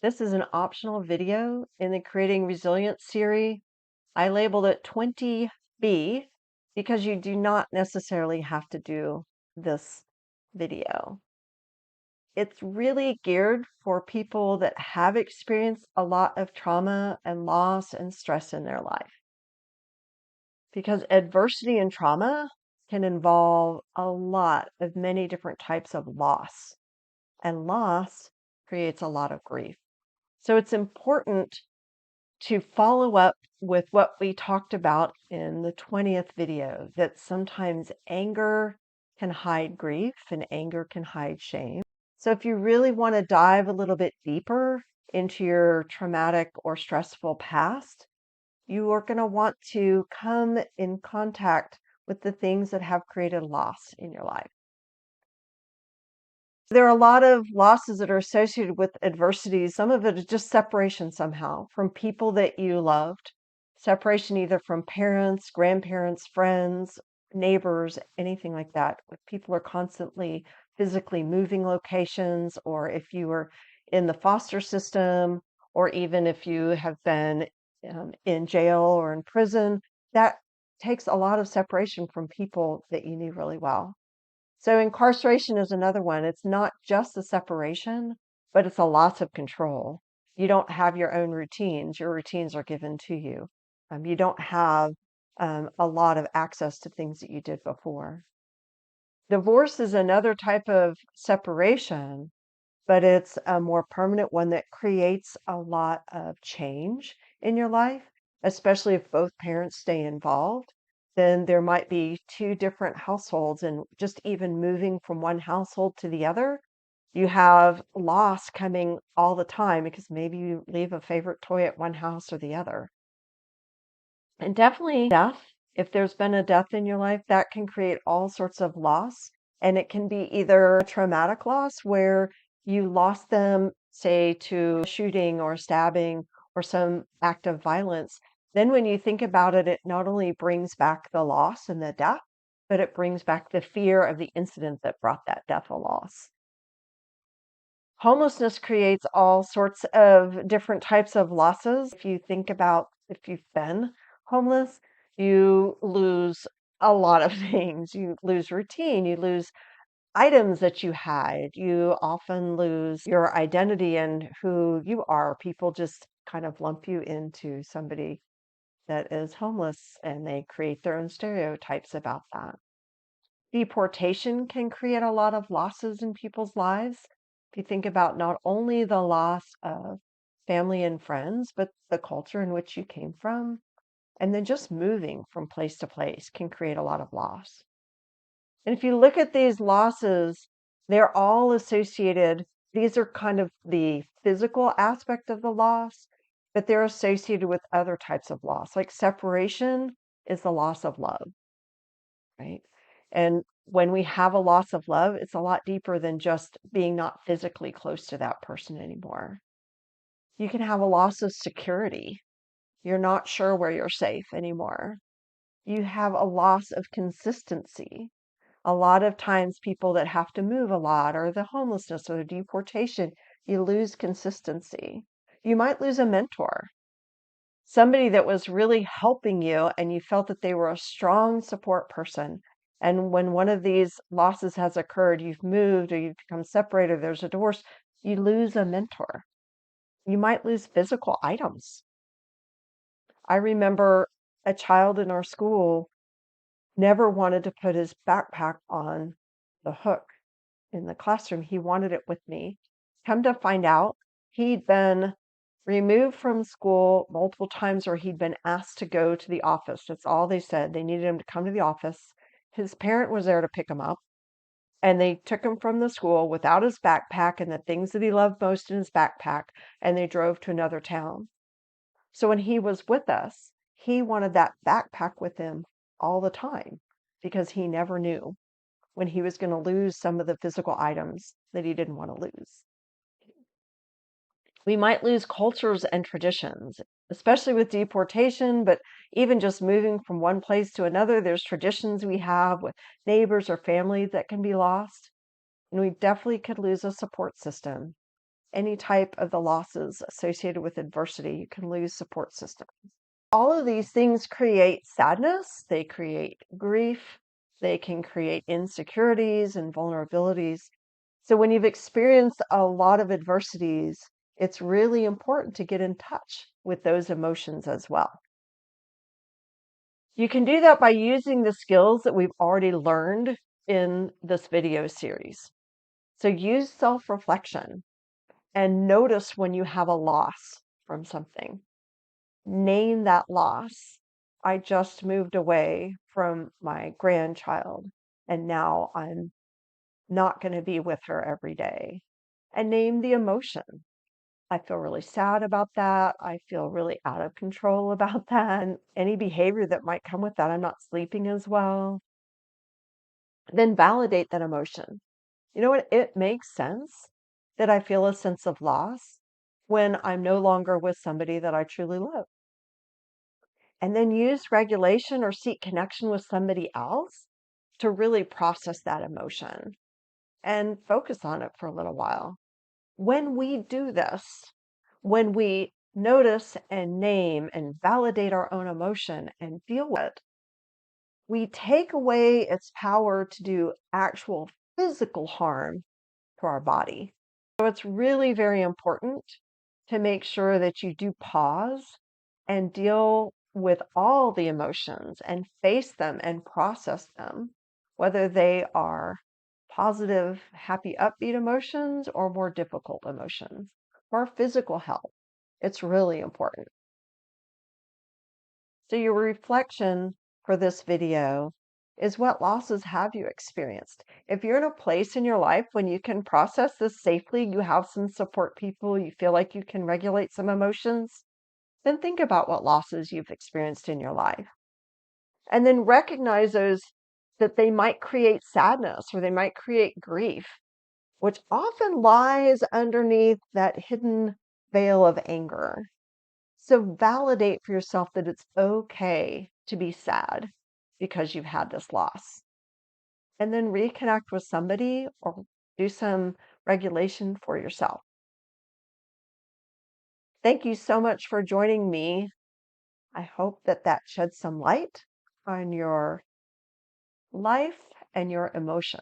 This is an optional video in the Creating Resilience series. I labeled it 20B because you do not necessarily have to do this video. It's really geared for people that have experienced a lot of trauma and loss and stress in their life. Because adversity and trauma can involve a lot of many different types of loss, and loss creates a lot of grief. So it's important to follow up with what we talked about in the 20th video, that sometimes anger can hide grief and anger can hide shame. So if you really want to dive a little bit deeper into your traumatic or stressful past, you are going to want to come in contact with the things that have created loss in your life. There are a lot of losses that are associated with adversity. Some of it is just separation somehow from people that you loved, separation either from parents, grandparents, friends, neighbors, anything like that. If people are constantly physically moving locations, or if you were in the foster system, or even if you have been in jail or in prison, that takes a lot of separation from people that you knew really well. So incarceration is another one. It's not just the separation, but it's a loss of control. You don't have your own routines. Your routines are given to you. You don't have a lot of access to things that you did before. Divorce is another type of separation, but it's a more permanent one that creates a lot of change in your life, especially if both parents stay involved. Then there might be two different households, and just even moving from one household to the other, you have loss coming all the time because maybe you leave a favorite toy at one house or the other. And definitely death, if there's been a death in your life, that can create all sorts of loss. And it can be either a traumatic loss where you lost them, say, to shooting or stabbing or some act of violence. Then when you think about it, it not only brings back the loss and the death, but it brings back the fear of the incident that brought that death or loss. Homelessness creates all sorts of different types of losses. If you think about if you've been homeless, you lose a lot of things. You lose routine, you lose items that you had, you often lose your identity and who you are. People just kind of lump you into somebody that is homeless, and they create their own stereotypes about that. Deportation can create a lot of losses in people's lives. If you think about not only the loss of family and friends, but the culture in which you came from, and then just moving from place to place can create a lot of loss. And if you look at these losses, they're all associated. These are kind of the physical aspect of the loss, but they're associated with other types of loss. Like separation is the loss of love, right? And when we have a loss of love, it's a lot deeper than just being not physically close to that person anymore. You can have a loss of security. You're not sure where you're safe anymore. You have a loss of consistency. A lot of times, people that have to move a lot, or the homelessness or the deportation, you lose consistency. You might lose a mentor, somebody that was really helping you, and you felt that they were a strong support person. And when one of these losses has occurred, you've moved or you've become separated, there's a divorce, you lose a mentor. You might lose physical items. I remember a child in our school never wanted to put his backpack on the hook in the classroom. He wanted it with me. Come to find out, he'd been removed from school multiple times, or he'd been asked to go to the office. That's all they said. They needed him to come to the office. His parent was there to pick him up, and they took him from the school without his backpack and the things that he loved most in his backpack, and they drove to another town. So when he was with us, he wanted that backpack with him all the time because he never knew when he was going to lose some of the physical items that he didn't want to lose. We might lose cultures and traditions, especially with deportation, but even just moving from one place to another, there's traditions we have with neighbors or family that can be lost. And we definitely could lose a support system. any type of the losses associated with adversity. You can lose support systems. All of these things create sadness, they create grief, they can create insecurities and vulnerabilities. So when you've experienced a lot of adversities, it's really important to get in touch with those emotions as well. You can do that by using the skills that we've already learned in this video series. So use self-reflection and notice when you have a loss from something. Name that loss. I just moved away from my grandchild, and now I'm not going to be with her every day. And name the emotion. I feel really sad about that. I feel really out of control about that. And any behavior that might come with that. I'm not sleeping as well. Then validate that emotion. You know what? It makes sense that I feel a sense of loss when I'm no longer with somebody that I truly love. And then use regulation or seek connection with somebody else to really process that emotion and focus on it for a little while. When we do this, when we notice and name and validate our own emotion and deal with it, we take away its power to do actual physical harm to our body. So it's really very important to make sure that you do pause and deal with all the emotions and face them and process them, whether they are positive, happy, upbeat emotions or more difficult emotions. For physical health, it's really important. So your reflection for this video is, what losses have you experienced? If you're in a place in your life when you can process this safely, you have some support people, you feel like you can regulate some emotions, then think about what losses you've experienced in your life. And then recognize those, that they might create sadness or they might create grief, which often lies underneath that hidden veil of anger. So validate for yourself that it's okay to be sad because you've had this loss. And then reconnect with somebody or do some regulation for yourself. Thank you so much for joining me. I hope that that sheds some light on your life and your emotions.